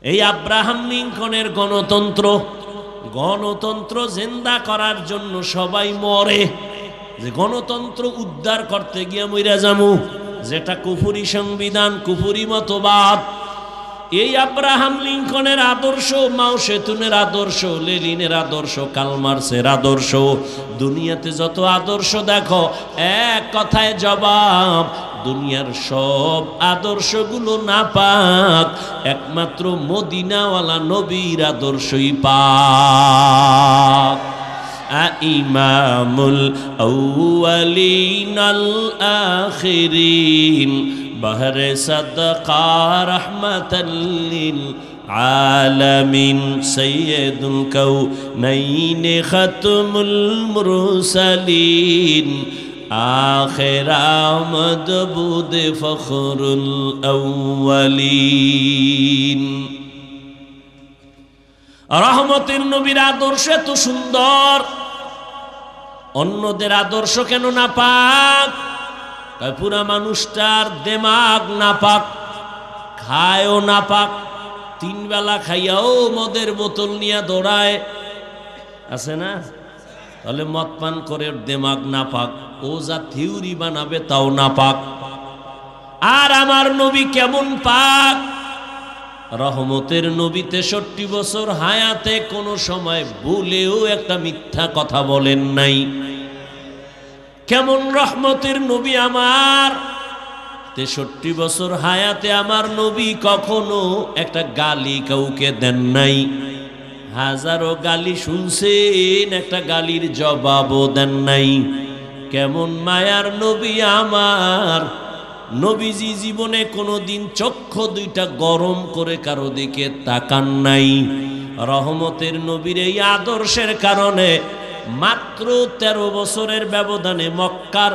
এই আব্রাহাম লিঙ্কনের গণতন্ত্র, গণতন্ত্র জিন্দা করার জন্য সবাই মরে, যে গণতন্ত্র উদ্ধার করতে গিয়ে মইরা যামু, যেটা কুফুরি সংবিধান, কুফুরি মতবাদ। এই আব্রাহাম লিঙ্কনের আদর্শ, মাও সেতুনের আদর্শ, লেনিনের আদর্শ, কার্ল মার্ক্সের আদর্শ, দুনিয়াতে যত আদর্শ দেখো এক কথায় জবাব, দুনিয়ার সব আদর্শগুলো নাপাক, একমাত্র মদিনাওয়ালা নবীর আদর্শই পাক। ইমামুল আউয়ালিন আল আখিরিন বহরে সাদকা রহমাতাল লিল আলামিন সাইয়্যিদুল কাউনাইন খাতমুল মুরসালিন আখির আমদ বুদ ফখরুল আউয়ালিন। রহমতের নবীর আদর্শ এত সুন্দর, অন্যদের আদর্শ কেন না পাক? পুরা মানুষটার দেমাগ না পাক, খায়ও না পাক, তিন বেলা খাইয়াও মদের বোতল নিয়ে দৌড়ায়, আছে না? তাহলে মদ পান করে দেমাগ না পাক, ও যা থিওরি বানাবে তাও না পাক। আর আমার নবী কেমন পাক? রহমতের নবী 63 বছর হায়াতে কোনো সময় ভুলেও একটা মিথ্যা কথা বলেন নাই। কেমন রহমতের নবী আমার! 63 বছর হায়াতে আমার নবী কখনো একটা গালি কাউকে দেন নাই। হাজারো গালি শুনছেন, একটা গালির জবাবও দেন নাই। কেমন মায়ার নবী আমার! নবীজি জীবনে কোনোদিন চক্ষু দুইটা গরম করে কারো দিকে তাকান নাই। রহমতের নবীর এই আদর্শের কারণে মাত্র 13 বছরের ব্যবধানে মক্কার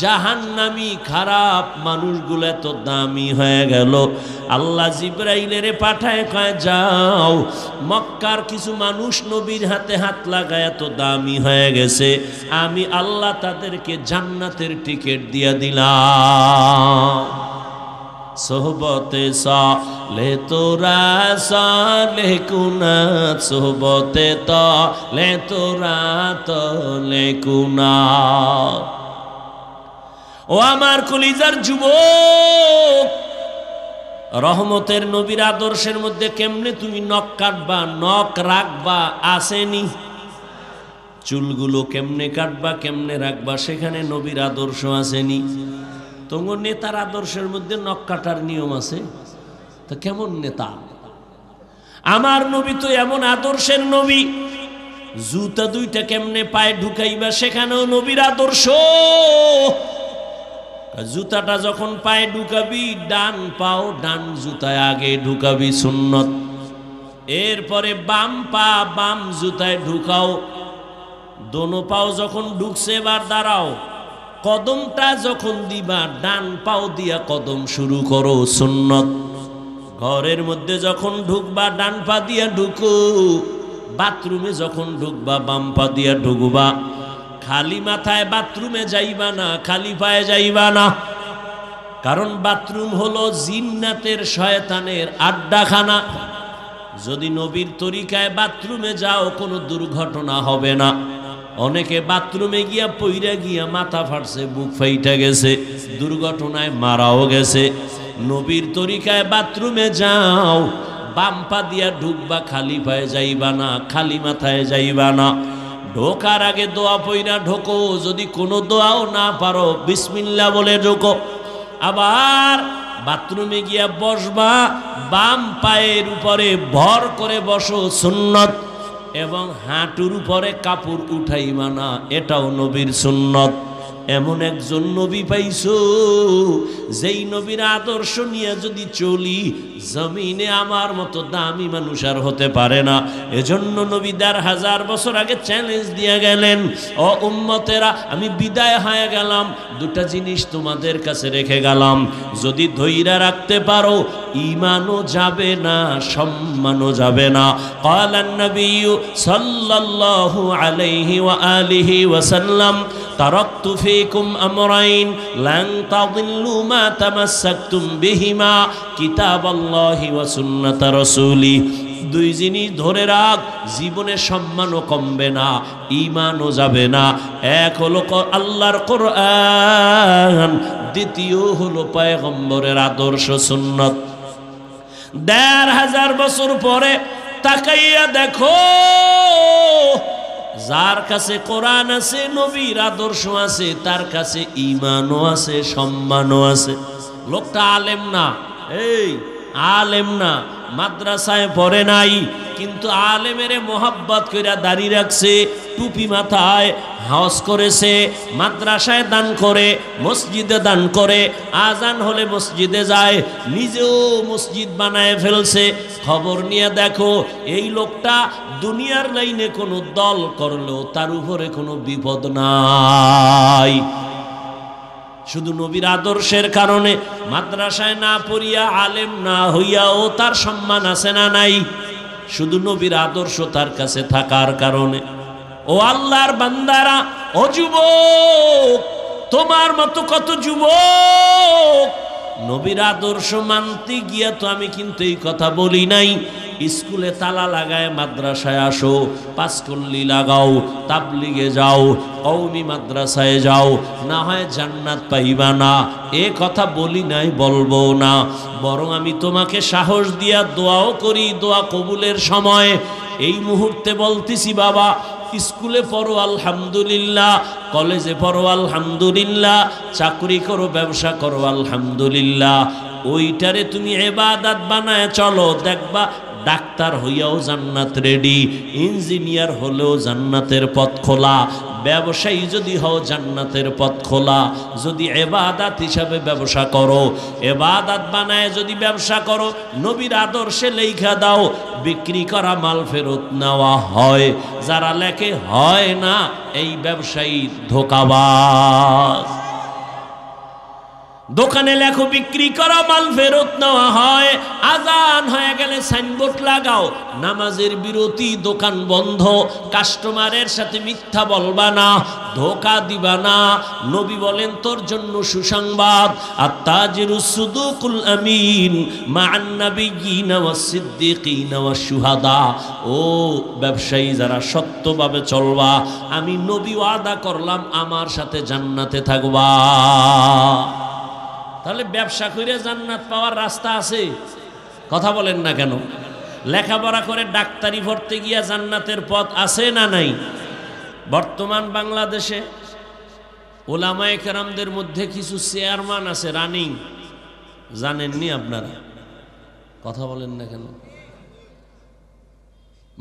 জাহান্নামী খারাপ মানুষগুলো এত দামি হয়ে গেল। আল্লাহ জিব্রাইলের পাঠায় কয়, যাও মক্কার কিছু মানুষ নবীর হাতে হাত লাগায় এত দামি হয়ে গেছে, আমি আল্লাহ তাদেরকে জান্নাতের টিকিট দিয়ে দিলাম। সোহবতে সালে তোরা সালে কুনাত, সোহবতে তলে তোরা তলে কুনাত। ও আমার কলিজার যুবক, রহমতের নবীর আদর্শের মধ্যে কেমনে তুমি নখ কাটবা, নখ রাখবা আসেনি? চুলগুলো কেমনে কাটবা, কেমনে রাখবা, সেখানে নবীর আদর্শ আসেনি? তোমার নেতার আদর্শের মধ্যে নখ কাটার নিয়ম আছে, তো কেমন নেতা? আমার নবী তো এমন আদর্শের নবী, জুতা দুইটা কেমনে পায়ে ঢুকাইবা সেখানেও নবীর আদর্শ। জুতাটা যখন পায়ে ঢুকাবি, ডান পাও ডান জুতায় আগে ঢুকাবি, সুন্নত। এরপরে বাম পা বাম জুতায় ঢুকাও। দোনো পাও যখন ঢুকছে এবার দাঁড়াও, কদমটা যখন দিবা ডান পাও দিয়া কদম শুরু করো, সুন্নত। ঘরের মধ্যে যখন ঢুকবা ডান পা দিয়া ঢুকো, বাথরুমে যখন ঢুকবা বাম পা দিয়া ঢুকবা। খালি মাথায় বাথরুমে যাইবা না, খালি পায়ে যাইবা না, কারণ বাথরুম হলো জিন্নাতের শয়তানের আড্ডাখানা। যদি নবীর তরিকায় বাথরুমে যাও কোনো দুর্ঘটনা হবে না। অনেকে বাথরুমে গিয়া পইরা গিয়া মাথা ফাটছে, বুক ফাইটা গেছে, দুর্ঘটনায় মারাও গেছে। নবীর তরিকায় বাথরুমে যাও, বাম পা দিয়া ঢুকবা, খালি পায়ে যাইবা না, খালি মাথায় যাইবা না। ঢোকার আগে দোয়া পইরা ঢোকো, যদি কোনো দোয়াও না পারো বিসমিল্লাহ বলে ঢোকো। আবার বাথরুমে গিয়া বসবা, বাম পায়ের উপরে ভর করে বসো, সুন্নত। এবং হাঁটুর উপরে কাপড় উঠাইবা না, এটাও নবীর সুন্নত। এমন একজন নবী পাইছো, যেই নবীর আদর্শ নিয়ে যদি চলি, জমিনে আমার মতো দামি মানুষ আর হতে পারে না। এজন্য নবী 1000 বছর আগে চ্যালেঞ্জ দিয়ে গেলেন, ও উম্মতেরা আমি বিদায় হয়ে গেলাম, দুটা জিনিস তোমাদের কাছে রেখে গেলাম, যদি ধৈর্য রাখতে পারো ঈমানও যাবে না, সম্মানও যাবে না। ক্বালান নবিয়্যু সাল্লাল্লাহু আলাইহি ওয়া আলিহি ওয়া সাল্লাম, তারাকতু ফি ফীকুম আমরাইন লান তাদিল্লু মা তামাসসাকতুম বিহিমা কিতাবাল্লাহি ওয়া সুন্নাতা রাসূলি। দুই জিনিস ধরে রাখ, জীবনে সম্মানও কমবে না, ঈমানও যাবে না। এক হলো আল্লাহর কোরআন, দ্বিতীয় হলো পয়গম্বরের আদর্শ সুন্নাত। ১৫০০ বছর পরে তাকাইয়া দেখো, যার কাছে কোরআন আছে, নবীর আদর্শ আছে, তার কাছে ঈমানও আছে, সম্মানও আছে। লোকটা আলেম না, এই আলেম না, মাদ্রাসায় পড়ে নাই, কিন্তু আলেমের মোহাব্বত কইরা দাড়ি রাখছে, টুপি মাথায়, হজ করেছে, মাদ্রাসায় দান করে, মসজিদে দান করে, আজান হলে মসজিদে যায়, নিজেও মসজিদ বানায় ফেলছে। খবর নিয়ে দেখো, এই লোকটা দুনিয়ার লাইনে কোনো দল করলেও তার উপরে কোনো বিপদ নাই। শুধু নবীর আদর্শের কারণে মাদ্রাসায় না পড়িয়া, আলেম না হইয়াও তার সম্মান আছে না নাই? শুধু নবীর আদর্শ তার কাছে থাকার কারণে। ও আল্লাহর বান্দারা, ও যুবক, তোমার মতো কত যুবক নবীর আদর্শ মানতে গিয়া, তো আমি কিন্তু এই কথা বলি নাই স্কুলে তালা লাগায় মাদ্রাসায় আসো, পাঁচকল্লি লাগাও, তাবলিগে যাও, কওমি মাদ্রাসায় যাও, না হয় জান্নাত পাইবা না, এ কথা বলি নাই, বলবো না। বরং আমি তোমাকে সাহস দিয়া দোয়াও করি, দোয়া কবুলের সময় এই মুহূর্তে বলতেছি, বাবা স্কুলে পড়ো আলহামদুলিল্লাহ, কলেজে পড়ো আলহামদুলিল্লাহ, চাকরি করো, ব্যবসা করো আলহামদুলিল্লাহ, ওইটারে তুমি ইবাদত বানায় চলো, দেখবা ডাক্তার হইয়াও জান্নাত রেডি, ইঞ্জিনিয়ার হলেও জান্নাতের পথ খোলা, ব্যবসায়ী যদি হও জান্নাতের পথ খোলা। যদি ইবাদত হিসাবে ব্যবসা করো, ইবাদত বানায় যদি ব্যবসা করো, নবীর আদর্শে লেখা দাও, বিক্রি করা মাল ফেরত নেওয়া হয়। যারা লেখে হয় না, এই ব্যবসায়ী ধোঁকাবাজ। দোকানে লেখো বিক্রি করা মাল ফেরত নেওয়া হয়, আজান হয়ে গেলে সাইনবোর্ড লাগাও, নামাজের বিরতি, দোকান বন্ধ। কাস্টমারের সাথে মিথ্যা বলবা না, ধোঁকা দিবা না। নবী বলেন তোর জন্য সুসংবাদ, আত-তাজিরুস সুদুকুল আমিন মা'আন নাবিয়্যিনা ওয়াস সিদ্দিকিনা ওয়াস শুহাদা। ও ব্যবসায়ী যারা সত্যভাবে চলবা, আমি নবী ওয়াদা করলাম আমার সাথে জান্নাতে থাকবা। তাহলে ব্যবসা করে জান্নাত পাওয়ার রাস্তা আছে? কথা বলেন না কেন? লেখাপড়া করে ডাক্তারি পড়তে গিয়া জান্নাতের পথ আছে না নাই? বর্তমান বাংলাদেশে ওলামায়ে কেরামদের মধ্যে কিছু চেয়ারম্যান আছে রানিং, জানেননি আপনারা? কথা বলেন না কেন?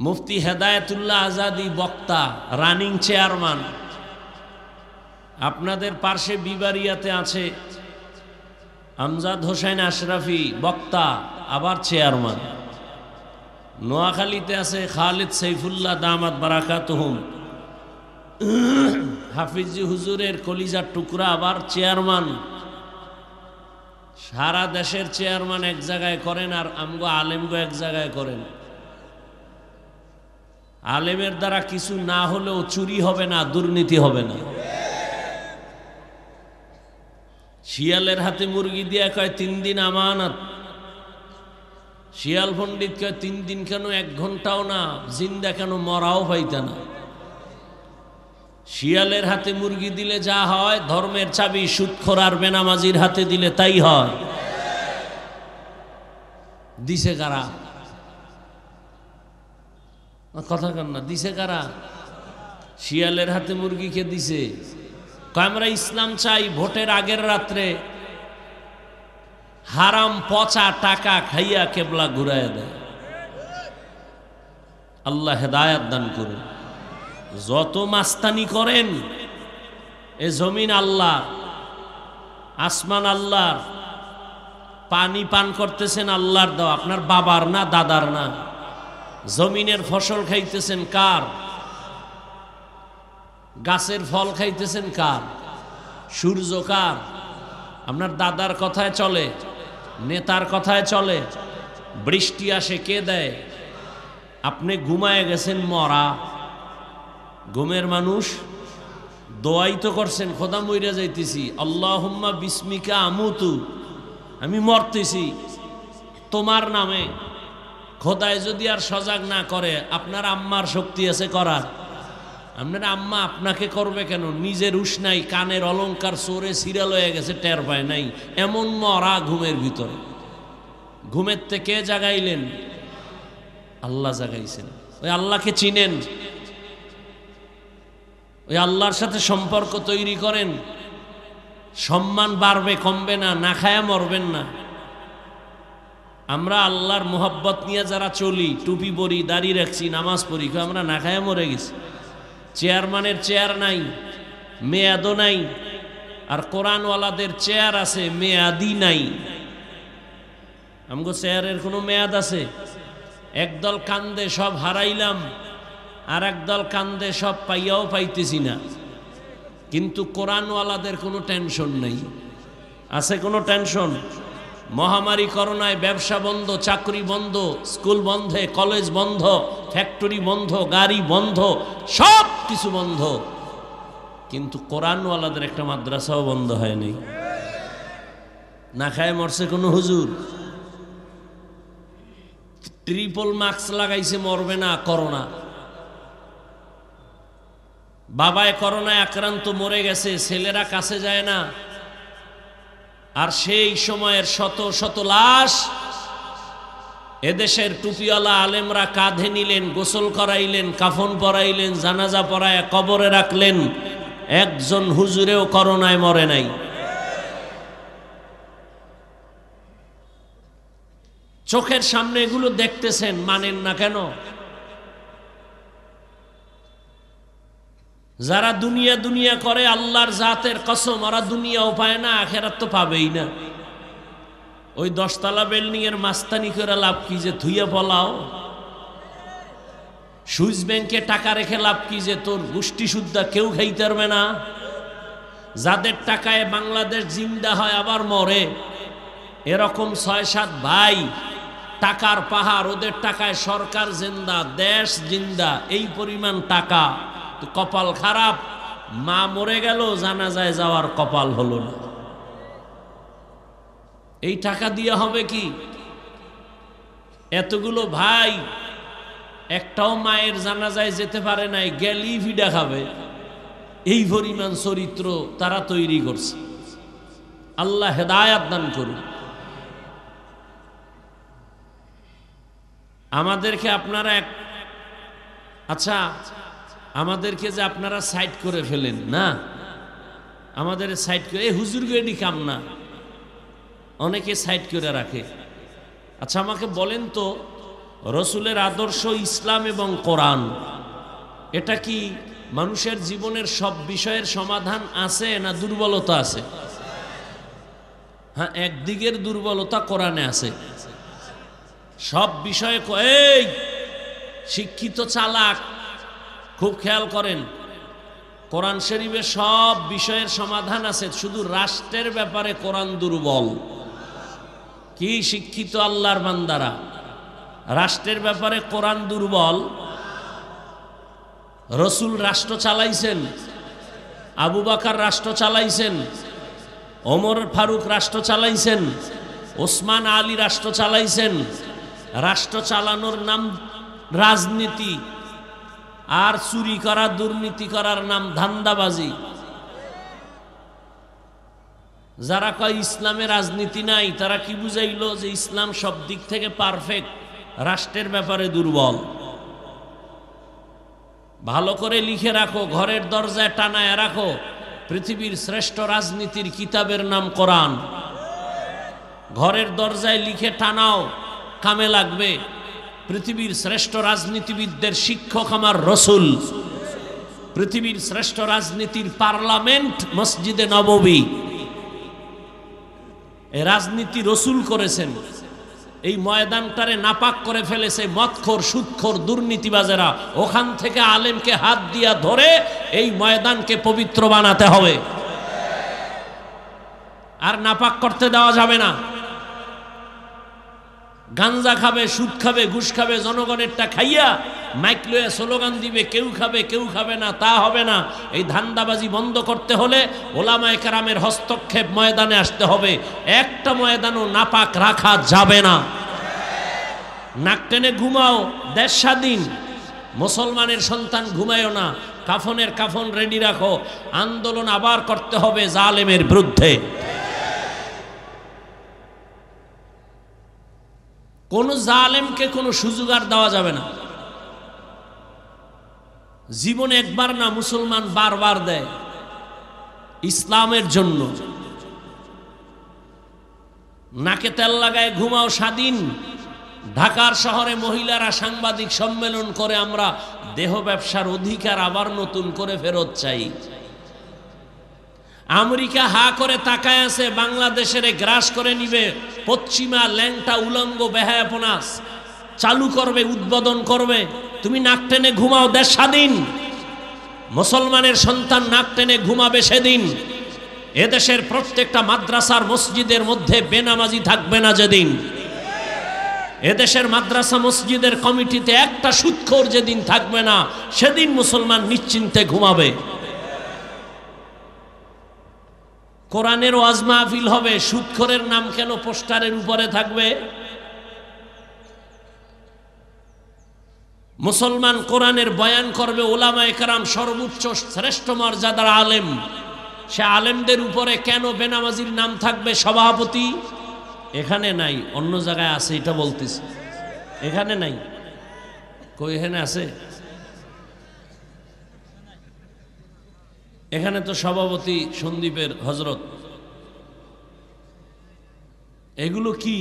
মুফতি হেদায়েতুল্লাহ আজাদি বক্তা, রানিং চেয়ারম্যান। আপনাদের পার্শ্বে বিবারিয়াতে আছে আমজাদ হোসেন আশরাফি, বক্তা, আবার চেয়ারম্যান। নোয়াখালীতে আছে খালিদ সাইফুল্লাহ দামাত বারাকাতুহুম, হাফিজি হুজুরের কলিজার টুকরা, আবার চেয়ারম্যান। সারা দেশের চেয়ারম্যান এক জায়গায় করেন, আর আমগো আলেমগো এক জায়গায় করেন। আলেমের দ্বারা কিছু না হলেও চুরি হবে না, দুর্নীতি হবে না। শিয়ালের হাতে মুরগি দিয়া কয় 3 দিন আমানত, শিয়াল পণ্ডিত কয় 3 দিন কেন, 1 ঘন্টাও না, জিন্দা কেন, মরাও পাইতা না। শিয়ালের হাতে মুরগি দিলে যা হয়, ধর্মের চাবি সুদখোর আর বেনামাজির হাতে দিলে তাই হয়। দিছে কারা? কথা কন না, দিছে কারা? শিয়ালের হাতে মুরগি কে দিছে? আমরা ইসলাম চাই, ভোটের আগের রাত্রে হারাম পচা টাকা খাইয়া কেবলা ঘুরাইয়া দেয়। আল্লাহ হেদায়াত দান করুন। যত মাস্তানি করেন, এ জমিন আল্লাহ, আসমান আল্লাহর, পানি পান করতেছেন আল্লাহর দেওয়া, আপনার বাবার না, দাদার না। জমিনের ফসল খাইতেছেন কার? গাছের ফল খাইতেছেন কার? সূর্য কার? আপনার দাদার কথায় চলে, নেতার কথায় চলে। বৃষ্টি আসে কে দেয়? আপনি ঘুমায় গেছেন মরা, ঘুমের মানুষ, দোয়াই তো করছেন, খোদা মইরা যাইতেছি, আল্লাহুম্মা বিসমিকা আমুতু, আমি মরতেছি তোমার নামে। খোদায় যদি আর সজাগ না করে, আপনার আম্মার শক্তি আছে করার? আপনার আম্মা আপনাকে করবে কেন? নিজের উষ্ণাই, কানের অলংকার চোরে সিরিয়াল হয়ে গেছে, টের পায় নাই, এমন মরা ঘুমের ভিতরে। ঘুমের থেকে জাগাইলেন? আল্লাহ জাগাইছেন। ওই আল্লাহকে চিনেন, ওই আল্লাহর সাথে সম্পর্ক তৈরি করেন, সম্মান বাড়বে, কমবে না, না খায়া মরবেন না। আমরা আল্লাহর মোহাব্বত নিয়ে যারা চলি, টুপি পরি, দাড়ি রাখছি, নামাজ পড়ি, আমরা না খায়া মরে গেছি। চেয়ারম্যানের চেয়ার নাই, মেয়াদও নাই, আর কোরআনওয়ালাদের চেয়ার আছে, মেয়াদি নাই। আমগো চেয়ারের কোনো মেয়াদ আছে? একদল কান্দে সব হারাইলাম, আর একদল কান্দে সব পাইয়াও পাইতেছি না। কিন্তু কোরআনওয়ালাদের কোনো টেনশন নেই। আছে কোনো টেনশন? মহামারী করোনায় ব্যবসা বন্ধ, চাকরি বন্ধ, স্কুল বন্ধে, কলেজ বন্ধ, ফ্যাক্টরি বন্ধ, গাড়ি বন্ধ, সব কিছু বন্ধ, কিন্তু কোরআনওয়ালাদের একটা মাদ্রাসাও বন্ধ হয়নি। না খায় মরছে কোনো হুজুর? ট্রিপল মাস্ক লাগাইছে, মরবে না করোনা। বাবায় করোনায় আক্রান্ত, মরে গেছে, ছেলেরা কাছে যায় না। আর সেই সময়ের শত শত লাশ এদেশের টুপিওয়ালা আলেমরা কাঁধে নিলেন, গোসল করাইলেন, কাফন পরাইলেন, জানাজা পরায় কবরে রাখলেন। একজন হুজুরেও করোনায় মরে নাই। চোখের সামনে এগুলো দেখতেছেন, মানেন না কেন? যারা দুনিয়া দুনিয়া করে, আল্লাহর জাতের কসম, ওরা দুনিয়াও পায় না, আখেরাত তো পাবেই না। ওই 10 তলা বিল্ডিং এর মাস্তানি করে লাভ কি যে ধুইয়া পলাও? সুইস ব্যাংকে টাকা রেখে লাভ কি যে তোর গোষ্ঠী সুদ্ধা কেউ খাইতে পারবে না? যাদের টাকায় বাংলাদেশ জিন্দা হয় আবার মরে, এরকম 6-7 ভাই, টাকার পাহাড়, ওদের টাকায় সরকার জিন্দা, দেশ জিন্দা, এই পরিমাণ টাকা। তো কপাল খারাপ, মা মরে গেল, জানাজায় যাওয়ার কপাল হলো না। এই টাকা দিয়ে হবে কি? এতগুলো ভাই একটাও মায়ের জানাজায় যেতে পারে নাই, গেলি ভিডা খাবে। এই পরিমাণ চরিত্র তারা তৈরি করছে। আল্লাহ হেদায়াত দান করুন। আমাদেরকে আপনারা আচ্ছা, আমাদেরকে যে আপনারা সাইড করে ফেলেন না, আমাদের সাইড করে, এই হুজুর গেডি কাম না, অনেকে সাইড করে রাখে। আচ্ছা আমাকে বলেন তো, রসুলের আদর্শ, ইসলাম এবং কোরআন, এটা কি মানুষের জীবনের সব বিষয়ের সমাধান আছে না দুর্বলতা আছে? হ্যাঁ, একদিকের দুর্বলতা কোরআনে আছে। সব বিষয়ে এই শিক্ষিত চালাক, খুব খেয়াল করেন, কোরআন শরীফে সব বিষয়ের সমাধান আছে, শুধু রাষ্ট্রের ব্যাপারে কোরআন দুর্বল। কি শিক্ষিত আল্লাহর বান্দারা, রাষ্ট্রের ব্যাপারে কোরআন দুর্বল। রসুল রাষ্ট্র চালাইছেন, আবু বকর রাষ্ট্র চালাইছেন, ওমর ফারুক রাষ্ট্র চালাইছেন, ওসমান আলী রাষ্ট্র চালাইছেন। রাষ্ট্র চালানোর নাম রাজনীতি, আর চুরি করা, দুর্নীতি করার নাম ধান্দাবাজি। যারা কয় ইসলামে রাজনীতি নাই, তারা কি বুঝাইলো? যে ইসলাম সব দিক থেকে পারফেক্ট, রাষ্ট্রের ব্যাপারে দুর্বল। ভালো করে লিখে রাখো, ঘরের দরজায় টানায় রাখো, পৃথিবীর শ্রেষ্ঠ রাজনীতির কিতাবের নাম কোরআন। ঘরের দরজায় লিখে টানাও, কামে লাগবে। পৃথিবীর শ্রেষ্ঠ রাজনীতিবিদদের শিক্ষক আমার রসুল। পৃথিবীর শ্রেষ্ঠ রাজনীতির পার্লামেন্ট মসজিদে নববী। এই রাজনীতি রসুল করেছেন। এই ময়দানটারে নাপাক করে ফেলেছে মদখোর, সুদখোর, দুর্নীতিবাজেরা। ওখান থেকে আলেমকে হাত দিয়া ধরে এই ময়দানকে পবিত্র বানাতে হবে, আর নাপাক করতে দেওয়া যাবে না। গাঞ্জা খাবে, সুদ খাবে, ঘুষ খাবে, জনগণেরটা খাইয়া মাইক লয়ে স্লোগান দিবে কেউ খাবে না, তা হবে না। এই ধান্দাবাজি বন্ধ করতে হলে ওলামায়ে কেরামের হস্তক্ষেপ ময়দানে আসতে হবে। একটা ময়দানও নাপাক রাখা যাবে না। নাক টেনে ঘুমাও, দেশ স্বাধীন। মুসলমানের সন্তান ঘুমায়ও না, কাফনের কাফন রেডি রাখো। আন্দোলন আবার করতে হবে জালেমের বিরুদ্ধে। কোন জালেমকে কোনো সুযোগ আর দেওয়া যাবে না। জীবনে একবার না, মুসলমান বারবার দেয় ইসলামের জন্য। নাকে তেল লাগায় ঘুমাও, স্বাধীন। ঢাকার শহরে মহিলারা সাংবাদিক সম্মেলন করে আমরা দেহ ব্যবসার অধিকার আবার নতুন করে ফেরত চাই। আমেরিকা হা করে তাকায় আছে, বাংলাদেশের গ্রাস করে নিবে। পশ্চিমা ল্যাংটা উলঙ্গ বেহায়াপনাস চালু করবে, উদ্বোধন করবে। তুমি নাক টেনে ঘুমাও, দেশ স্বাধীন। মুসলমানের সন্তান নাক টেনে ঘুমাবে সেদিন। এদেশের প্রত্যেকটা মাদ্রাসার মসজিদের মধ্যে বেনামাজি থাকবে না যেদিন। এদেশের মাদ্রাসা মসজিদের কমিটিতে একটা সুদখোর যেদিন থাকবে না, সেদিন মুসলমান নিশ্চিন্তে ঘুমাবে। কোরআনের ওয়াজ মাহফিল হবে, সুদখোরের নাম কেন পোস্টারের উপরে থাকবে? মুসলমান কোরআনের বয়ান করবে, ওলামায়ে কেরাম সর্বোচ্চ শ্রেষ্ঠ মর্যাদার আলেম, সে আলেমদের উপরে কেন বেনামাজির নাম থাকবে? সভাপতি এখানে নাই, অন্য জায়গায় আছে, এটা বলতেছি। এখানে নাই, কই এখানে আছে? এখানে তো সভাপতি সন্দীপের হজরত। এগুলো কি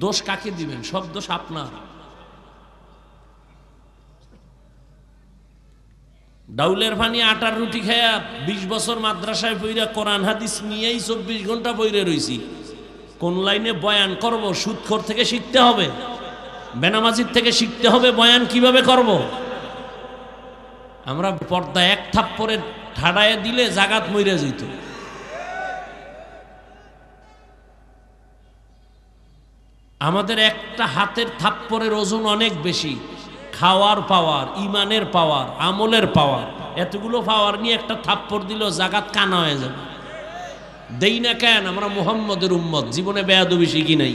দোষ কাকে দিবেন? সব দোষ আপনার। ডাউলের পানি আটার রুটি খায়া 20 বছর মাদ্রাসায় পইরা কোরআন হাদিস নিয়েই 24 ঘন্টা পইরে রইছি। কোন লাইনে বয়ান করব? সুদখোর থেকে শিখতে হবে, বেনামাজির থেকে শিখতে হবে বয়ান কিভাবে করব। আমরা পর্দা এক থাপ্পড়ে ঠাড়ায় দিলে জাগাত মইরা যেত। আমাদের একটা হাতের থাপ্পড়ের ওজন অনেক বেশি। খাওয়ার পাওয়ার, ইমানের পাওয়ার, আমলের পাওয়ার, এতগুলো পাওয়ার নিয়ে একটা থাপ্পড় দিল জাগাত কানা হয়ে যাবে। দেই না কেন? আমরা মুহাম্মদের উম্মত, জীবনে বেয়াদবি শিখি নাই।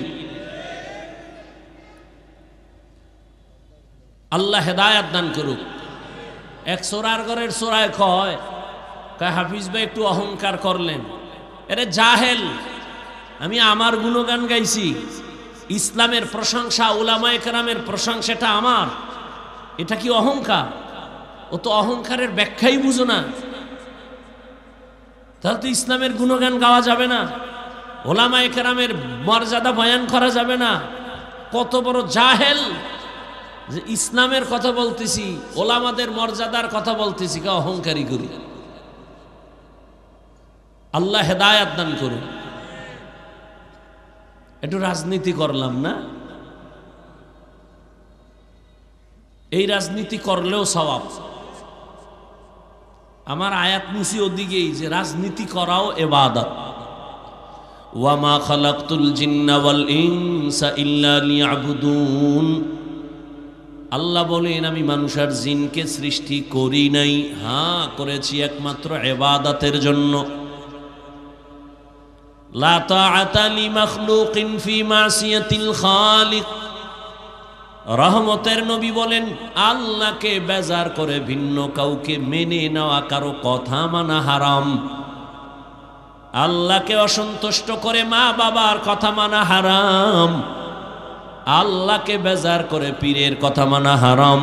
আল্লাহ হেদায়াত দান করুক। এক চোরার ঘরের চোরায় কয় হাফিজ ভাই একটু অহংকার করলেন। আরে জাহেল, আমি আমার গুণগান গাইছি। ইসলামের প্রশংসা, উলামায়ে কেরামের প্রশংসাটা আমার। এটা কি অহংকার? ও তো অহংকারের ব্যাখ্যাই বুঝো না। তাহলে তো ইসলামের গুণগান গাওয়া যাবে না, উলামায়ে কেরামের মর্যাদা বয়ান করা যাবে না। কত বড় জাহেল যে ইসলামের কথা বলতেছি, ওলামাদের মর্যাদার কথা বলতেছি, কে অহংকারী করি। আল্লাহ হেদায়াত দান করুন। একটু রাজনীতি করলাম না, এই রাজনীতি করলেও সওয়াব। আমার আয়াত নিছি ওদিকেই যে রাজনীতি করাও ইবাদত। ওয়ামা খালাকতুল জিন্না ওয়াল ইনসা ইল্লা লিয়াবুদুন। আল্লাহ বলেন আমি মানুষ আর জিনকে সৃষ্টি করি নাই, হ্যাঁ করেছি একমাত্র ইবাদতের জন্য। লা তাআতা লিমাখলুকিন ফি মাসিয়াতিল খালিক। রহমতের নবী বলেন আল্লাহকে বেজার করে ভিন্ন কাউকে মেনে নেওয়া, কারো কথা মানা হারাম। আল্লাহকে অসন্তুষ্ট করে মা বাবার কথা মানা হারাম। আল্লাহকে বেজার করে পীরের কথা মানা হারাম।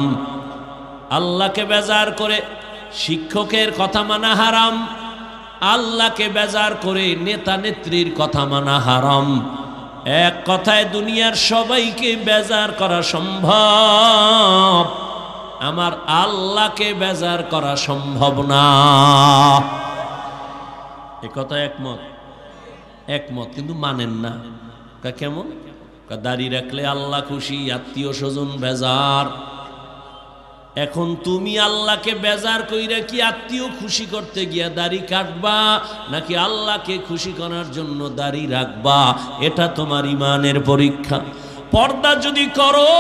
আল্লাহকে বেজার করে শিক্ষকের কথা মানা হারাম। আল্লাহকে বেজার করে নেতা নেত্রীর কথা মানা হারাম। এক কথায় দুনিয়ার সবাইকে বেজার করা সম্ভব, আমার আল্লাহকে বেজার করা সম্ভব না। এ কথা একমত? একমত, কিন্তু মানেন না। কেমন? দাড়ি রাখলে আল্লাহ খুশি, আত্মীয় স্বজন বেজার। এখন তুমি আল্লাহকে বেজার কইরা কি আত্মীয় খুশি করতে গিয়া দাড়ি কাটবা, নাকি আল্লাহকে খুশি করার জন্য দাড়ি রাখবা? এটা তোমার ইমানের পরীক্ষা। পর্দা যদি করো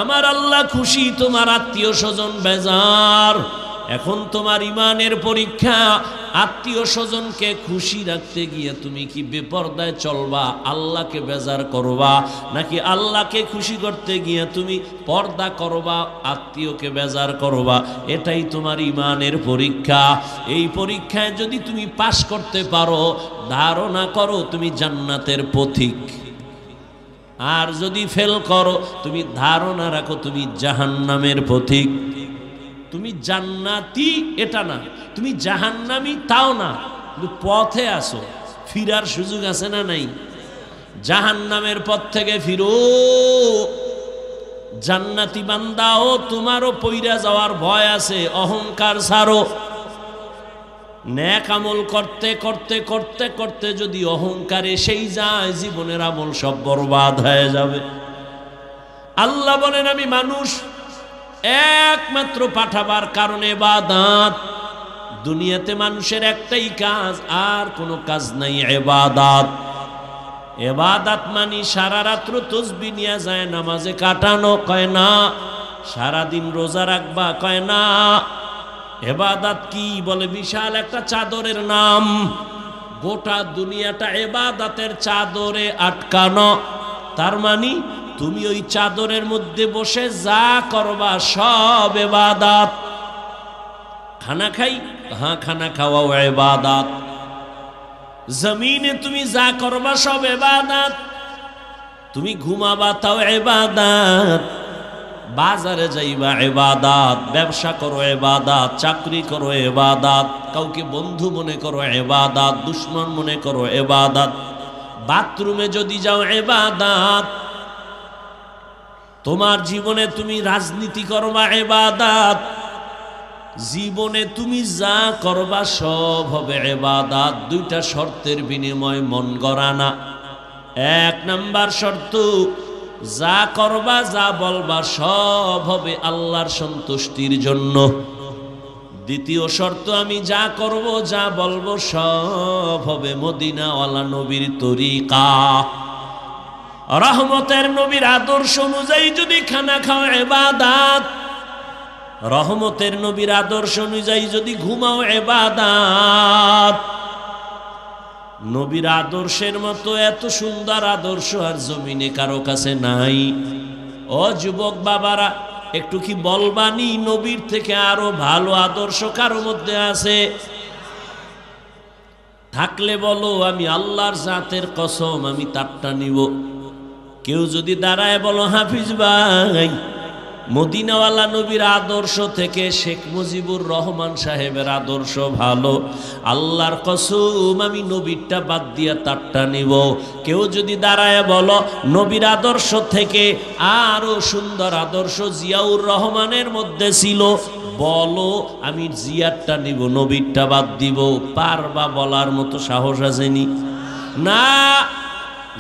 আমার আল্লাহ খুশি, তোমার আত্মীয় স্বজন বেজার। এখন তোমার ইমানের পরীক্ষা, আত্মীয় স্বজনকে খুশি রাখতে গিয়ে তুমি কি বেপরদায় চলবা, আল্লাহকে বেজার করবা, নাকি আল্লাহকে খুশি করতে গিয়ে তুমি পর্দা করবা, আত্মীয়কে বেজার করবা? এটাই তোমার ইমানের পরীক্ষা। এই পরীক্ষায় যদি তুমি পাশ করতে পারো, ধারণা করো তুমি জান্নাতের পথিক। আর যদি ফেল করো, তুমি ধারণা রাখো তুমি জাহান্নামের পথিক। তুমি জান্নাতি এটা না, তুমি জাহান্নামী তাও না, তুমি পথে আসো, ফিরার সুযোগ আছে না নাই? জাহান্নামের পথ থেকে ফিরো। জান্নাতি বান্দাও তোমারও পইরা যাওয়ার ভয় আছে, অহংকার ছাড়ো। নেক আমল করতে করতে করতে করতে যদি অহংকার এসেই যায়, জীবনের আমল সব বরবাদ হয়ে যাবে। আল্লাহ বলেন আমি মানুষ একমাত্র পাঠাবার কারণে ইবাদত। দুনিয়াতে মানুষের একটাই কাজ, আর কোনো কাজ নাই, ইবাদত। ইবাদত মানে সারা রাত্র তাসবিহ নিয়ে যায় নামাজে কাটানো, কয় না। সারাদিন রোজা রাখবা, কয় না। ইবাদত কি বলে? বিশাল একটা চাদরের নাম। গোটা দুনিয়াটা ইবাদতের চাদরে আটকানো। তার মানে তুমি ওই চাদরের মধ্যে বসে যা করবা সব ইবাদত। খানা খাই, হ্যাঁ খানা খাওয়াও ইবাদত। জমিনে তুমি যা করবা সব ইবাদত। তুমি ঘুমাবা তাও ইবাদত, বাজারে যাইবা ইবাদত, ব্যবসা করো ইবাদত, চাকরি করো ইবাদত, কাউকে বন্ধু মনে করো ইবাদত, দুশ্মন মনে করো ইবাদত, বাথরুমে যদি যাও ইবাদত, তোমার জীবনে তুমি রাজনীতি করবা ইবাদত, জীবনে তুমি যা করবা সব হবে ইবাদত। দুইটা শর্তের বিনিময়ে মন গড়া না। এক নাম্বার শর্ত, যা করবা যা বলবা সব হবে আল্লাহর সন্তুষ্টির জন্য। দ্বিতীয় শর্ত, আমি যা করব যা বলবো সব হবে মদিনাওয়ালা নবীর তরিকা, রহমতের নবীর আদর্শ অনুযায়ী যদি খানা খাও ইবাদত, রহমতের নবীর আদর্শ অনুযায়ী যদি ঘুমাও ইবাদত। নবীর আদর্শের মতো এত সুন্দর আদর্শ আর জমিনে কারো কাছে নাই। ও যুবক বাবারা, একটু কি বলবানি নবীর থেকে আরো ভালো আদর্শ কারো মধ্যে আছে? থাকলে বলো, আমি আল্লাহর জাতের কসম আমি তারটা নিব। কেউ যদি দাঁড়ায় বলো, হাফিজ ভাই মদিনাওয়ালা নবীর আদর্শ থেকে শেখ মুজিবুর রহমান সাহেবের আদর্শ ভালো, আল্লাহর কসম আমি নবীরটা বাদ দিয়া তারটা নিব। কেউ যদি দাঁড়ায় বলো, নবীর আদর্শ থেকে আরো সুন্দর আদর্শ জিয়াউর রহমানের মধ্যে ছিল, বলো আমি জিয়ারটা নিব, নবীরটা বাদ দিব। পারবা বলার মতো সাহস আসেনি? না।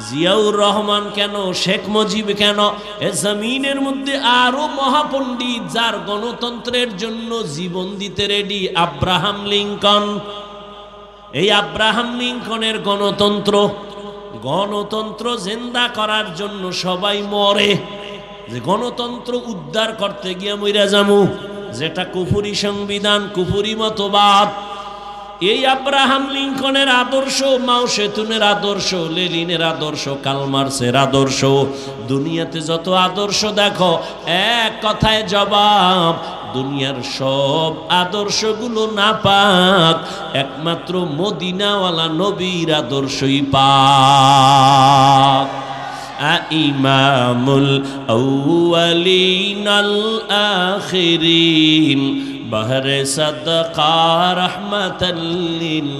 জিয়াউর রহমান কেন, শেখ মুজিব কেন, এ জমিনের মধ্যে আরো মহাপণ্ডিত যার গণতন্ত্রের জন্য জীবন দিতে রেডি, আব্রাহাম লিঙ্কন। এই আব্রাহাম লিঙ্কনের গণতন্ত্র জিন্দা করার জন্য সবাই মরে, যে গণতন্ত্র উদ্ধার করতে গিয়ে মইরা যামু, যেটা কুফুরি সংবিধান, কুফুরি মতবাদ। এই আব্রাহাম লিঙ্কনের আদর্শ, মাও সেতুনের আদর্শ, লেনিনের আদর্শ, কার্ল মার্ক্সের আদর্শ, দুনিয়াতে যত আদর্শ দেখো এক কথায় জবাব, দুনিয়ার সব আদর্শগুলো নাপাক, একমাত্র মদিনাওয়ালা নবীর আদর্শই পাক। ইমামুল আউয়ালিন আল আখিরিন বহরে সদকা রহমাতাল লিল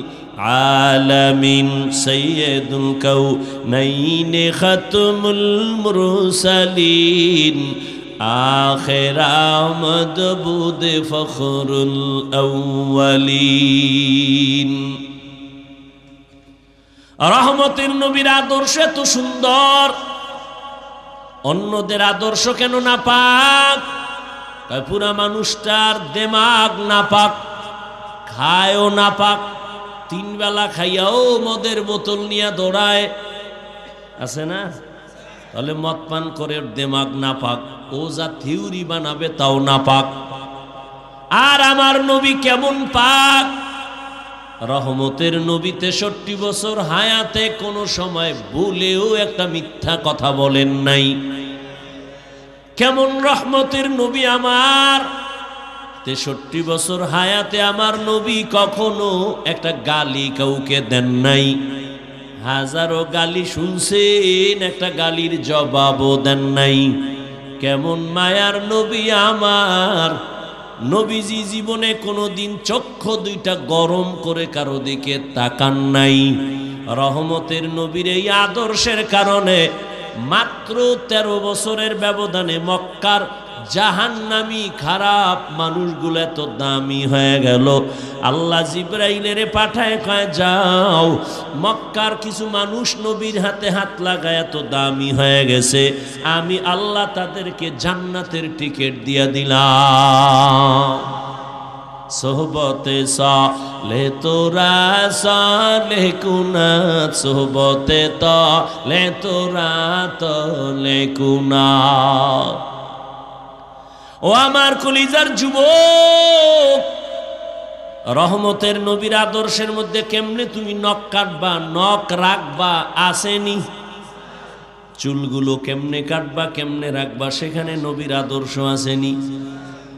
আলামিন সৈয়দুল কাউনাইন খাতমুল মুরসালিন আখির আমদ বুদ ফখরুল আউয়ালিন। রহমতের নবীর আদর্শ এত সুন্দর, অন্যদের আদর্শ কেন নাপাক? পুরা মানুষটার দেমাগ নাপাক, খায়ও নাপাক, তিন বেলা খাইয়াও মদের বোতল নিয়ে দৌড়ায়, আছে না? তাহলে মদ পান করে দেমাগ নাপাক, ও যা থিওরি বানাবে তাও নাপাক। আর আমার নবী কেমন পাক, রহমতের নবী 63 বছর হায়াতে কোনো সময় ভুলেও একটা মিথ্যা কথা বলেন নাই। কেমন রহমতের নবী আমার, 63 বছর হায়াতে আমার নবী কখনো একটা গালি কাউকে দেন নাই। হাজারো গালি শুনছেন, একটা গালির জবাবও দেন নাই। কেমন মায়ার নবী আমার, নবীজি জীবনে কোনোদিন চক্ষু দুইটা গরম করে কারো দিকে তাকান নাই। রহমতের নবীর এই আদর্শের কারণে মাত্র 13 বছরের ব্যবধানে মক্কার জাহান্নামী খারাপ মানুষগুলো এত দামি হয়ে গেল। আল্লাহ জিবরাইলের পাঠায় কয়, যাও মক্কার কিছু মানুষ নবীর হাতে হাত লাগায় এত দামি হয়ে গেছে, আমি আল্লাহ তাদেরকে জান্নাতের টিকিট দিয়া দিলাম। সোহবতে সালে তোরা সালে কুনা, সোহবতে তলে তোরা তলে কুনা। ও আমার কলিজার যুবক, রহমতের নবীর আদর্শের মধ্যে কেমনে তুমি নখ কাটবা, নখ রাখবা আসেনি। চুলগুলো কেমনে কাটবা, কেমনে রাখবা, সেখানে নবীর আদর্শ আসেনি।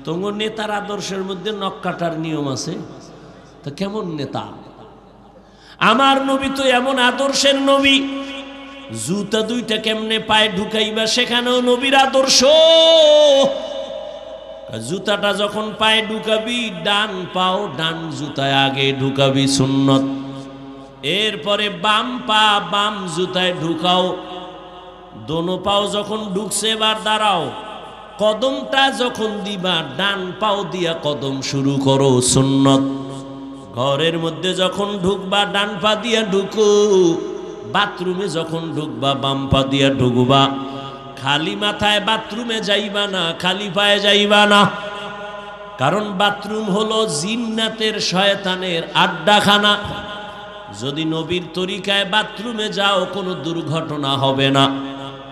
তোমার নেতার আদর্শের মধ্যে নখ কাটার নিয়ম আছে, তো কেমন নেতা? আমার নবী তো এমন আদর্শের নবী, জুতা দুইটা কেমনে পায়ে ঢুকাইবা সেখানেও নবীর আদর্শ। জুতাটা যখন পায়ে ঢুকাবি, ডান পাও ডান জুতায় আগে ঢুকাবি, সুন্নত। এরপরে বাম পা বাম জুতায় ঢুকাও। দোনো পাও যখন ঢুকছে এবার দাঁড়াও, কদমটা যখন দিবা ডান পাও দিয়া কদম শুরু করো, সুন্নত। ঘরের মধ্যে যখন ঢুকবা ডান পা দিয়া ঢুকো, বাথরুমে যখন ঢুকবা বাম পা দিয়া ঢুকবা। খালি মাথায় বাথরুমে যাইবা না, খালি পায়ে যাইবা না, কারণ বাথরুম হলো জিন্নাতের শয়তানের আড্ডাখানা। যদি নবীর তরিকায় বাথরুমে যাও কোনো দুর্ঘটনা হবে না।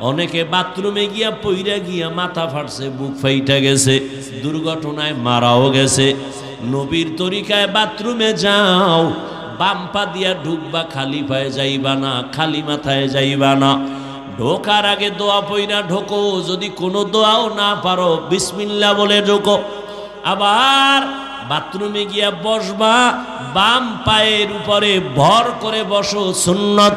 অনেকে বাথরুমে গিয়া পইরা গিয়া মাথা ফাটছে, বুক ফাইটা গেছে, দুর্ঘটনায় মারাও গেছে। নবীর তরিকায় বাথরুমে যাও, বাম পা দিয়া ঢুকবা, খালি পায়ে যাইবা না, খালি মাথায় যাইবা না। ঢোকার আগে দোয়া পইরা ঢোকো, যদি কোনো দোয়াও না পারো বিসমিল্লাহ বলে ঢোকো। আবার বাথরুমে গিয়া বসবা, বাম পায়ের উপরে ভর করে বসো, সুন্নত।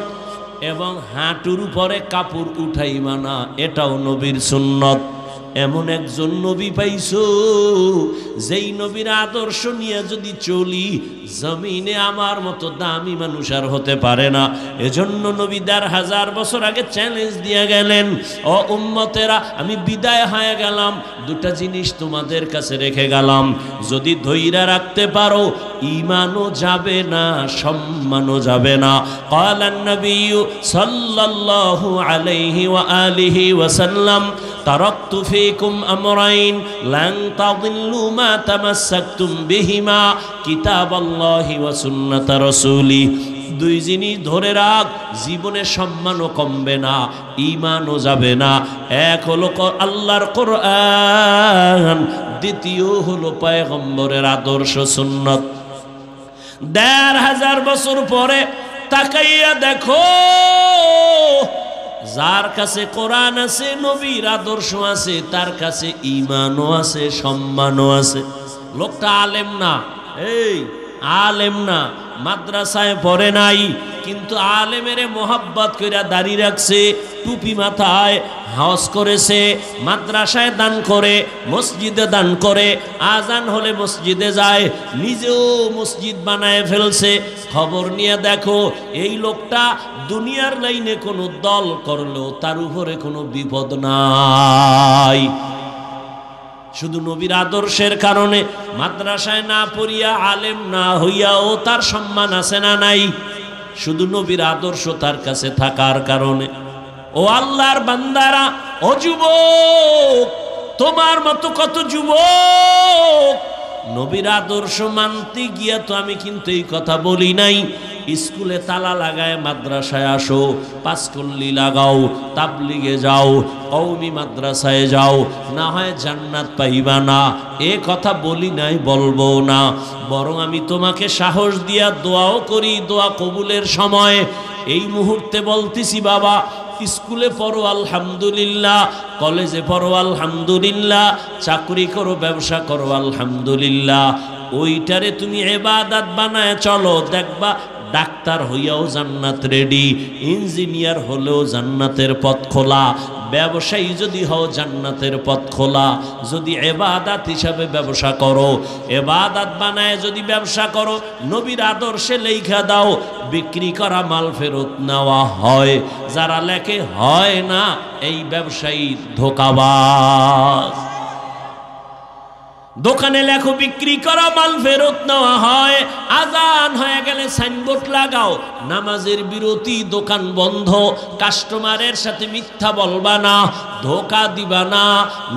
এবং হাঁটুর উপরে কাপড় উঠাইবা না, এটাও নবীর সুন্নত। এমন একজন নবী পাইছো, যেই নবীর আদর্শ নিয়ে যদি চলি, জমিনে আমার মতো দামি মানুষ আর হতে পারে না। এজন্য নবী ১৫০০ বছর আগে চ্যালেঞ্জ দিয়ে গেলেন, ও উম্মতেরা আমি বিদায় হয়ে গেলাম, দুটা জিনিস তোমাদের কাছে রেখে গেলাম, যদি ধৈর্য রাখতে পারো ঈমানও যাবে না, সম্মানও যাবে না। ক্বালান নবী সাল্লাল্লাহু আলাইহি ওয়া আলিহি ওয়া সাল্লাম, তারাকতু ফীকুম আমরাইন লান তাযিল্লু মা তামাসসাকতুম বিহিমা কিতাবাল্লাহি ওয়া সুন্নাত রাসূলি। দুই জিনিস ধরে রাখ, জীবনে সম্মানও কমবে না, ঈমানও যাবে না। এক হলো আল্লাহর কোরআন, দ্বিতীয় হলো পয়গম্বরের আদর্শ সুন্নত। ১৫০০ বছর পরে তাকাইয়া দেখো, যার কাছে কোরআন আছে, নবীর আদর্শ আছে, তার কাছে ঈমানও আছে, সম্মানও আছে। লোকটা আলেম না, এই আলেম না, মাদ্রাসায় পড়ে নাই, কিন্তু আলেমের মোহাব্বত কইরা দাড়ি রাখছে, টুপি মাথায়, হজ করেছে, মাদ্রাসায় দান করে, মসজিদে দান করে, আজান হলে মসজিদে যায়, নিজেও মসজিদ বানায় ফেলছে। খবর নিয়ে দেখো, এই লোকটা দুনিয়ার লাইনে কোনো দল করলেও তার উপরে কোনো বিপদ নাই। শুধু নবীর আদর্শের কারণে মাদ্রাসায় না পড়িয়া, আলেম না হইয়াও তার সম্মান আছে না নাই? শুধু নবীর আদর্শ তার কাছে থাকার কারণে। ও আল্লাহর বান্দারা, ও যুবক, তোমার মতো কত যুবক নবীর আদর্শ মানতে গিয়া তো আমি কিন্তু এই কথা বলি নাই স্কুলে তালা লাগায় মাদ্রাসায় আসো, পাঁচকল্লি লাগাও, তাবলিগে যাও, কওমি মাদ্রাসায় যাও, না হয় জান্নাত পাইবা না, এ কথা বলি নাই, বলবো না। বরং আমি তোমাকে সাহস দিয়া দোয়াও করি, দোয়া কবুলের সময় এই মুহূর্তে বলতেছি, বাবা স্কুলে পড়ো আলহামদুলিল্লাহ, কলেজে পড়ো আলহামদুলিল্লাহ, চাকরি করো, ব্যবসা করো আলহামদুলিল্লাহ, ওইটারে তুমি ইবাদত বানায় চলো, দেখবা ডাক্তার হইয়াও জান্নাত রেডি, ইঞ্জিনিয়ার হলেও জান্নাতের পথ খোলা, ব্যবসায়ী যদি হও জান্নাতের পথ খোলা। যদি ইবাদত হিসাবে ব্যবসা করো, ইবাদত বানায় যদি ব্যবসা করো, নবীর আদর্শে লেখা দাও, বিক্রি করা মাল ফেরত নেওয়া হয়, যারা লেখে হয় না, এই ব্যবসায়ী ধোঁকাবাজ। দোকানে লেখো বিক্রি করা মাল ফেরত নেওয়া হয়, আজান হয়ে গেলে সাইনবোর্ড লাগাও, নামাজের বিরতি, দোকান বন্ধ, কাস্টমারের সাথে মিথ্যা বলবা না, ধোঁকা দিবা না।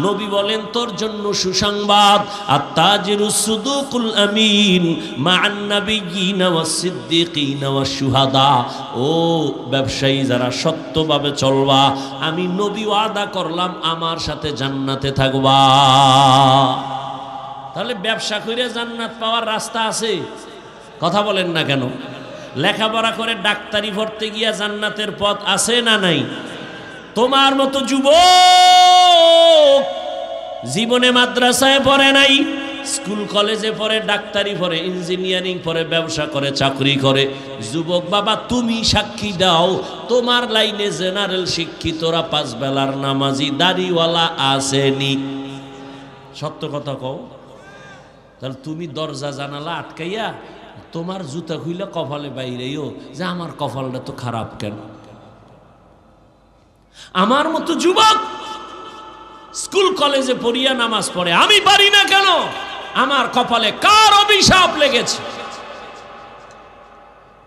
নবী বলেন তোর জন্য সুসংবাদ, আত-তাজিরুস সুদুকুল আমিন মা'আন নাবিয়্যিনা ওয়াস সিদ্দিকিনা ওয়াস শুহাদা। ও ব্যবসায়ী যারা সত্যভাবে চলবা, আমি নবী ওয়াদা করলাম আমার সাথে জান্নাতে থাকবা। তাহলে ব্যবসা করে জান্নাত পাওয়ার রাস্তা আছে? কথা বলেন না কেন? লেখাপড়া করে ডাক্তারি পড়তে গিয়া জান্নাতের পথ আছে না নাই? তোমার মতো যুবক জীবনে মাদ্রাসায় পড়ে নাই, স্কুল কলেজে পড়ে, ডাক্তারি পড়ে, ইঞ্জিনিয়ারিং পড়ে, ব্যবসা করে, চাকরি করে। যুবক বাবা তুমি সাক্ষী দাও, তোমার লাইনে জেনারেল শিক্ষিতরা, পাঁচ বেলার নামাজি, দাড়িওয়ালা আসেনি? সত্য কথা কও। তাহলে তুমি দরজা জানালা আটকাইয়া তোমার জুতা খুইলে কপালে বাইরেও যে আমার কপালটা তো খারাপ কেন? আমার মতো যুবক স্কুল কলেজে পড়িয়া নামাজ পড়ে, আমি পারি না কেন? আমার কপালে কার অভিশাপ লেগেছে?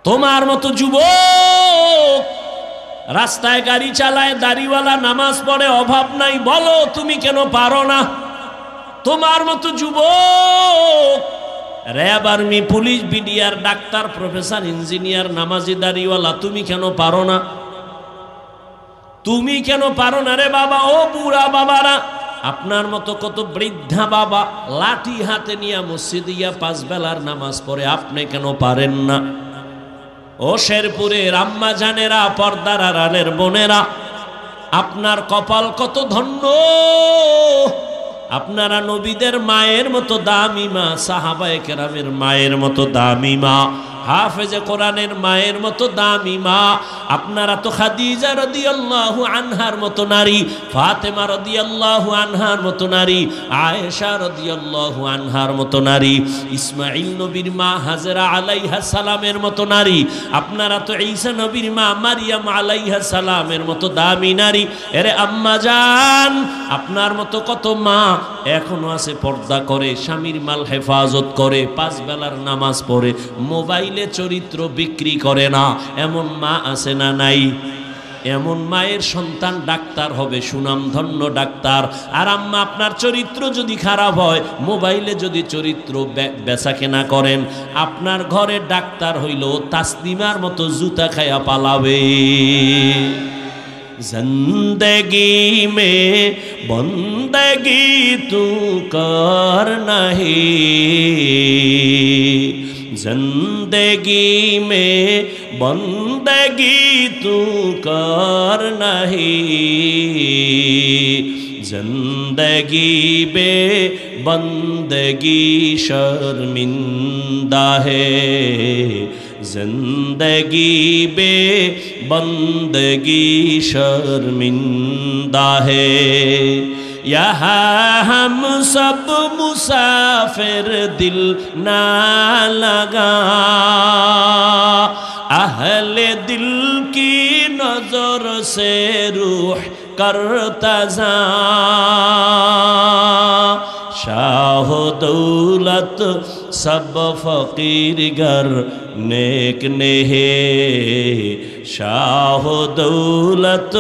তোমার মতো যুবক রাস্তায় গাড়ি চালায়, দাড়িওয়ালা, নামাজ পড়ে, অভাব নাই, বলো তুমি কেন পারো না? তোমার মতো যুবক RAB, army, police, BDR, doctor, professor, engineer, নামাজি, দাড়িওয়ালা, তুমি কেন পারো না? তুমি কেন পারো না রে বাবা? ও বুড়া বাবারা, আপনার মতো কত বৃদ্ধা বাবা লাঠি হাতে নিয়ে মসজিদে গিয়া পাঁচ বেলার নামাজ পড়ে, আপনি কেন পারেন না? ও শেরপুরের আম্মা জানেরা, পর্দার আড়ালের বোনেরা, আপনার কপাল কত ধন্য। আপনারা নবীদের মায়ের মতো দামি মা, সাহাবায়ে কেরামের মায়ের মতো দামি মা, হাফেজে কোরআনের মায়ের মতো দামি মা। আপনারা তো খাদিজা রাদিয়াল্লাহু আনহার মতো নারী, ফাতেমা রাদিয়াল্লাহু আনহার মতো নারী, আয়েশা রাদিয়াল্লাহু আনহার মতো নারী, ইসমাঈল নবীর মা হাজেরা আলাইহা সালামের মতো নারী। আপনারা তো ঈসা নবীর মা মারিয়াম আলাইহা সালামের মতো দামি নারী। এরে আম্মা জান, আপনার মতো কত মা এখনো আছে পর্দা করে, স্বামীর মাল হেফাজত করে, পাঁচ বেলার নামাজ পড়ে, মোবাইলে চরিত্র বিক্রি করে না। এমন মা আছে না নাই? এমন মায়ের সন্তান ডাক্তার হবে, সুনামধন্য ডাক্তার। আর আম্মা আপনার চরিত্র যদি খারাপ হয়, মোবাইলে যদি চরিত্র বেচা কেনা করেন, আপনার ঘরে ডাক্তার হইল তাসলিমার মতো জুতা খায়া পালাবে। जिंदगी में बंदगी तू कर नहीं, जिंदगी में बंदगी तू कर नहीं, जिंदगी बे बंदगी शर्मिंदा है, जिंदगी बे बंदगी शर्मिंदा है। यहाँ हम सब मुसाफिर दिल ना लगा, अहले दिल की नजर से रूह करता जा, शाह दौलत सब फकीर गर नेक ने है, शाह दौलत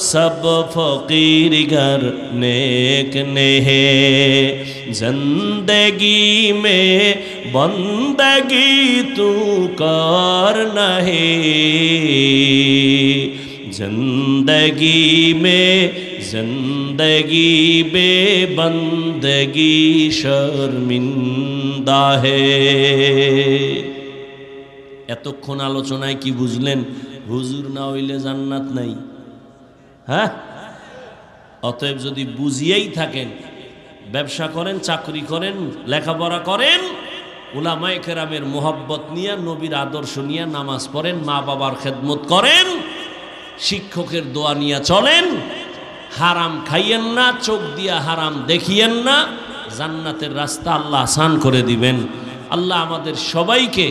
सब फकीर घर नेक ने है जिंदगी में बंदगी तू कर नहे जिंदगी बे बंदगी शर्मिंदा है। এতক্ষণ আলোচনায় কি বুঝলেন? হুজুর না হইলে জান্নাত নাই। হ্যাঁ, অতএব যদি বুঝিয়েই থাকেন, ব্যবসা করেন, চাকরি করেন, লেখাপড়া করেন, উলামায়ে কেরামের মোহাব্বত নিয়ে, নবীর আদর্শ নিয়ে নামাজ পড়েন, মা বাবার খেদমত করেন, শিক্ষকের দোয়া নিয়ে চলেন, হারাম খাইয়েন না, চোখ দিয়া হারাম দেখিয়েন না, জান্নাতের রাস্তা আল্লাহ আসান করে দিবেন। আল্লাহ আমাদের সবাইকে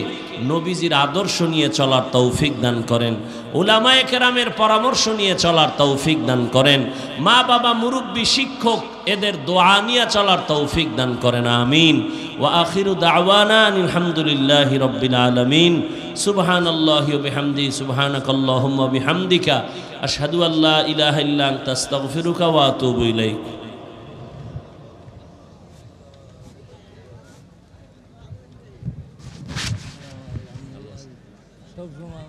নবীজির আদর্শ নিয়ে চলার তৌফিক দান করেন, উলামায়ে কেরামের পরামর্শ নিয়ে চলার তৌফিক দান করেন, মা বাবা মুরব্বী শিক্ষক এদের দোয়া নিয়ে চলার তৌফিক দান করেন। আমিন। ওয়া আখিরু দাওয়ানা আলহামদুলিল্লাহি রাব্বিল আলামিন। সুবহানাল্লাহি ওয়া বিহামদিহি সুবহানাকাল্লাহুম্মা ওয়া বিহামদিকা আশহাদু আল্লা ইলাহা ইল্লা আনতা আস্তাগফিরুকা ওয়া আতুবু ইলাইক। সব সময়